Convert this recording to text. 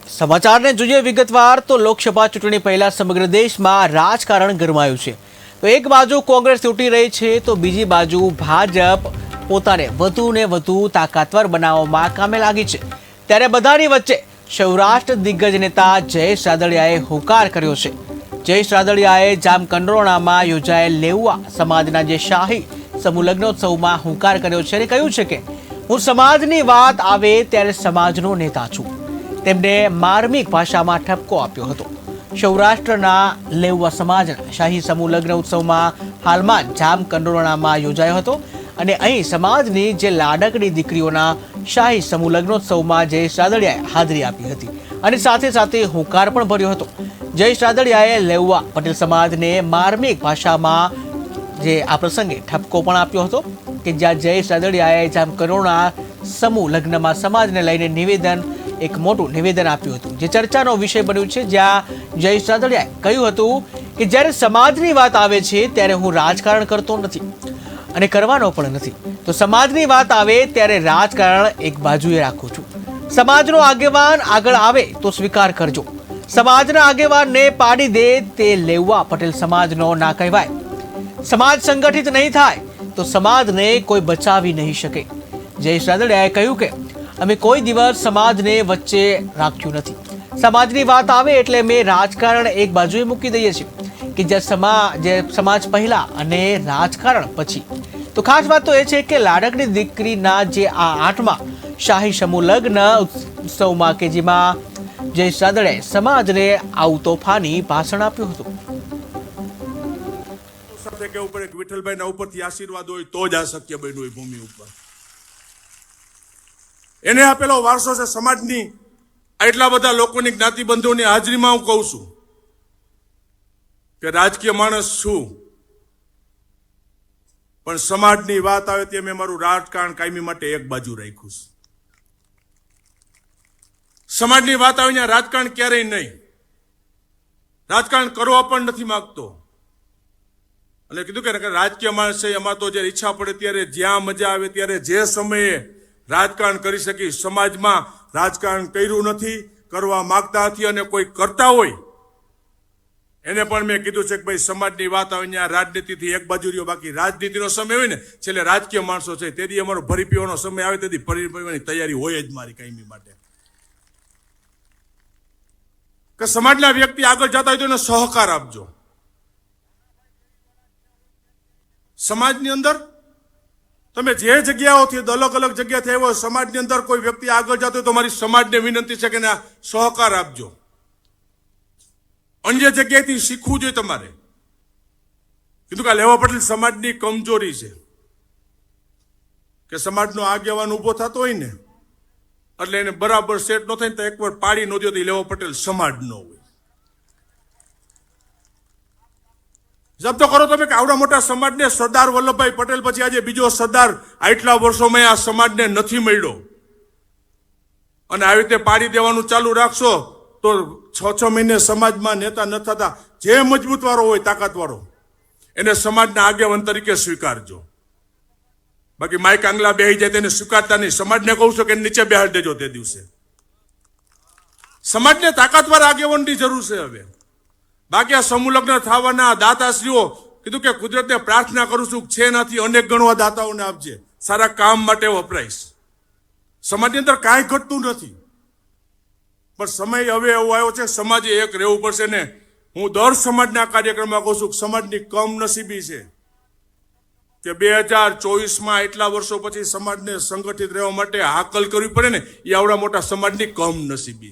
સમાચારને જોઈએ વિગતવાર તો લોકસભા ચૂંટણી પહેલા સમગ્ર દેશમાં રાજકારણ ગરમાયું છે। તો એક બાજુ કોંગ્રેસ તૂટી રહી છે તો બીજી બાજુ ભાજપ પોતાને વધુ ને વધુ તાકાતવર બનાવવામાં કામે લાગી છે। ત્યારે બધાની વચ્ચે સૌરાષ્ટ્ર દિગ્ગજ નેતા જયેશ રાદડિયાએ હોકાર કર્યો છે। જયેશ રાદડિયાએ જામકંડોરણામાં યોજાયેલ લેઉવા સમાજના જે શાહી સમૂહ લગ્નોત્સવમાં હોકાર કર્યો છે અને કહ્યું છે કે હું સમાજની વાત આવે ત્યારે સમાજનો નેતા છું। તેમને માર્મિક ભાષામાં ઠપકો આપ્યો હતો। સૌરાષ્ટ્રના લેઉવા સમાજના શાહી સમૂહ લગ્ન ઉત્સવમાં હાલમાં જામકંડોરણામાં યોજાયો હતો અને અહીં સમાજની જે લાડકડી દીકરીઓના શાહી સમૂહ લગ્નોત્સવમાં જયેશ રાદડિયાએ હાજરી આપી હતી અને સાથે સાથે હોકાર પણ ભર્યો હતો। જયેશ રાદડિયાએ લેઉવા પટેલ સમાજને માર્મિક ભાષામાં જે આ પ્રસંગે ઠપકો પણ આપ્યો હતો કે જ્યાં જયેશ રાદડિયાએ જામકંડોરણા સમૂહ લગ્નમાં સમાજને લઈને એક મોટું નિવેદન આપ્યું હતું જે ચર્ચાનો વિષય બન્યું છે। જ્યાં જયેશ રાદડિયાએ કહ્યું હતું કે જ્યારે સમાજની વાત આવે છે ત્યારે હું રાજકારણ કરતો નથી અને કરવાનો પણ નથી। તો સમાજની વાત આવે ત્યારે રાજકારણ એક બાજુએ રાખું છું। સમાજનો આગેવાન આગળ આવે તો સ્વીકાર કરજો। સમાજના આગેવાનને પાડી દે તે લેઉવા પટેલ સમાજનો ના કહેવાય। સમાજ સંગઠિત નહીં થાય તો સમાજને કોઈ બચાવી નહીં શકે। જયેશ રાદડિયાએ કહ્યું કે અમે કોઈ દિવસ સમાજને વચ્ચે રાખ્યું નથી। સમાજની વાત આવે એટલે અમે રાજકારણ એક બાજુએ મૂકી દઈએ છીએ કે જે સમાજ પહેલા અને રાજકારણ પછી। તો ખાસ વાત તો એ છે કે લાડકડી દીકરીના જે આ 8મા શાહી સમૂહ લગ્ન ઉત્સવમાં કે જેમાં જયેશ રાદડિયાએ સમાજને આવું તોફાની ભાષણ આપ્યું હતું। સાથે કે ઉપર એક વિઠ્ઠલભાઈના ઉપરથી આશીર્વાદ હોય તો જ આ શક્ય બન્યું હોય ભૂમિ ઉપર। એને આપેલો વારસો છે સમાજની એટલા બધા લોકોની જ્ઞાતિબંધુઓની હાજરીમાં હું કહું છું કે રાજકીય માણસ છું પણ સમાજની વાત આવે તે મેં મારું રાજકારણ કાયમી માટે એક બાજુ રાખ્યું છે। સમાજની વાત આવે ત્યાં રાજકારણ ક્યારેય નહીં, રાજકારણ કરવા પણ નથી માંગતો। અને કીધું કે રાજકીય માણસ છે એમાં તો જે ઈચ્છા પડે ત્યારે જ્યાં મજા આવે ત્યારે જે સમયે રાજકારણ કરી શકી। સમાજમાં રાજકારણ કર્યું નથી, કરવા માંગતા નથી અને કોઈ કરતા હોય એને પણ મેં કીધું છે કે ભાઈ સમાજની વાત આવે ત્યાં રાજનીતિથી એક બાજુ રહ્યો, બાકી રાજનીતિનો સમય હોય ને છેલ્લે રાજકીય માણસો છે તેથી અમારો ભરી પીવાનો સમય આવે તેથી ભરી પીવાની તૈયારી હોય જ મારી કાયમી માટે। કે સમાજના વ્યક્તિ આગળ જતા હોય તો એને સહકાર આપજો। સમાજની અંદર તમે જે જગ્યાઓથી અલગ અલગ જગ્યાથી આવ્યો સમાજની અંદર કોઈ વ્યક્તિ આગળ જતો હોય તો મારી સમાજને વિનંતી છે કે એને સહકાર આપજો। અન્ય જગ્યાએથી શીખવું જોઈએ તમારે। કીધું કે લેવા પટેલ સમાજની કમજોરી છે કે સમાજનો આગેવાન ઉભો થતો હોય ને એટલે એને બરાબર સેટ ન થાય ને તો એકવાર પાડી ન દો તો લેવા પટેલ સમાજ ન હોય। જપ્તો કરો તમે કે આવડા મોટા સમાજને સરદાર વલ્લભભાઈ પટેલ પછી આજે બીજો સરદાર આટલા વર્ષોમાં આ સમાજને નથી મળ્યો અને આવી રીતે પાડી દેવાનું ચાલુ રાખશો તો 6 મહિને સમાજમાં નેતા ન થતા જે મજબૂત વાળો હોય તાકાત વાળો એને સમાજના આગેવાન તરીકે સ્વીકારજો। બાકી માઇક આંગલા બેહી જાય તેને સ્વીકારતા નહીં। સમાજને કહું છું કે નીચે બેહાડી દેજો તે દિવસે। સમાજને તાકાતવાર આગેવાનની જરૂર છે હવે। બાકી આ સમૂહ લગ્ન થવાના દાતાશ્રીઓ કીધું કે કુદરતને પ્રાર્થના કરું છું છે નથી અનેક ગણવા દાતાઓને આપજે, સારા કામ માટે વપરાઈશ। સમાજની અંદર કાંઈ ઘટતું નથી પણ સમય હવે એવો આવ્યો છે સમાજે એક રહેવું પડશે ને। હું દર સમાજના કાર્યક્રમમાં કહું છું કે સમાજની કમનસીબી છે કે 2024માં એટલા વર્ષો પછી સમાજને સંગઠિત રહેવા માટે હાકલ કરવી પડે ને એ આવડા મોટા સમાજની કમનસીબી